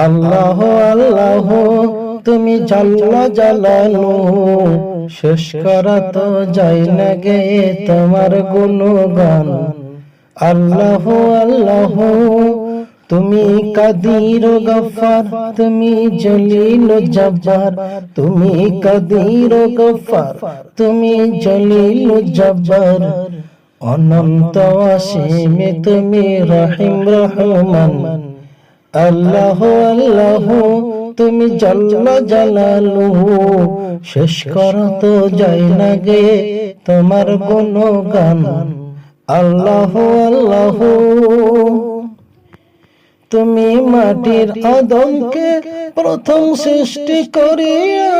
আল্লাহ আল্লাহ তুমি জাল্লা জালালু, শেষ করা তো যায় না গে তোমার গুণগান। আল্লাহ আল্লাহ তুমি কাদির গফফার, তুমি জলিল জব্বার, তুমি কাদির গফফার, তুমি জলিল জব্বার। অনন্ত অসীম তুমি রহিম রহমান। আল্লাহ আল্লাহ তুমি জাল্লা জালালু, শেষ করা তো যায় না গে তোমার গুণগান। আল্লাহ আল্লাহ তুমি মাটির আদমকে প্রথম সৃষ্টি করিয়া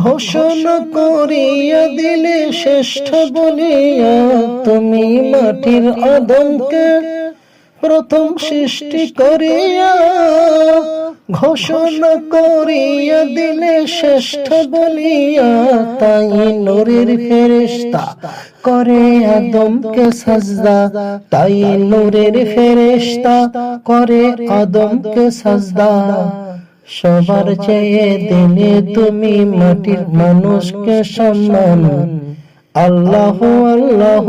ঘোষণা করিয়া দিলে শ্রেষ্ঠ বলিয়া। তুমি মাটির আদমকে প্রথম সৃষ্টি করিয়া ঘোষণা করিয়া দিলে শ্রেষ্ঠ বলিয়া। তাই নূরের ফেরেশতা করে আদমকে সাজদা, তাই নূরের ফেরেশতা করে আদমকে সাজদা। সবার চেয়ে দিলে তুমি মাটির মানুষকে সম্মান। আল্লাহ আল্লাহ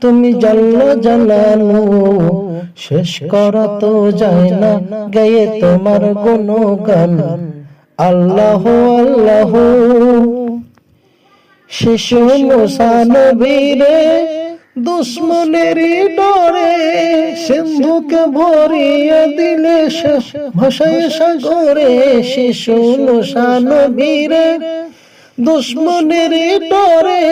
তুমি জাল্লা জালালু, শেষ করা তো যায় না গায়ে তোমার গুণগান। আল্লাহ আল্লাহ শিশু মুসা নবীরে দুশ্মনের ডরে সিন্ধুকে ভরিয়া দিলে ভাষায় সাগরে। শিশু মুসা নবীরে দুশ্মনের ডরে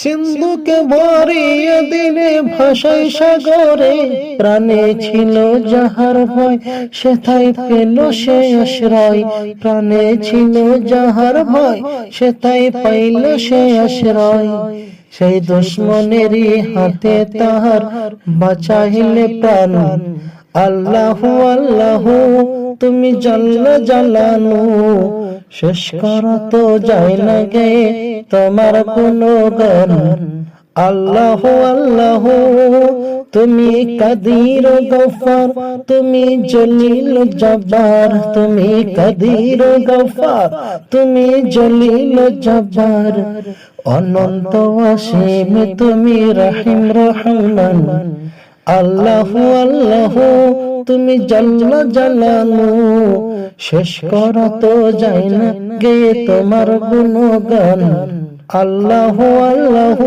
সিন্ধুকে ভরিয়া দিলে ভাষায় সাগরে। প্রাণে ছিল যাহার ভয় সেথায় পেল সে আশ্রয়, প্রাণে ছিল যাহার ভয় সেথায় পাইল সে আশ্রয়। সেই দুশ্মনেরই হাতে তাহার বাঁচাইলে প্রাণ। আল্লাহ আল্লাহ তুমি জাল্লা জালালু, শেষ করা তো যায় না গে তোমার গুণগান। আল্লাহ আল্লাহ তুমি কাদির গফফার, তুমি জলিল জব্বার, তুমি কাদির গফফার, তুমি জলিল জব্বার। অনন্ত অসীম তুমি রহিম রহমান। আল্লাহ আল্লাহ তুমি জাল্লা জালালু, শেষ করা তো যায় না গে তোমার গুণগান। আল্লাহ আল্লাহ।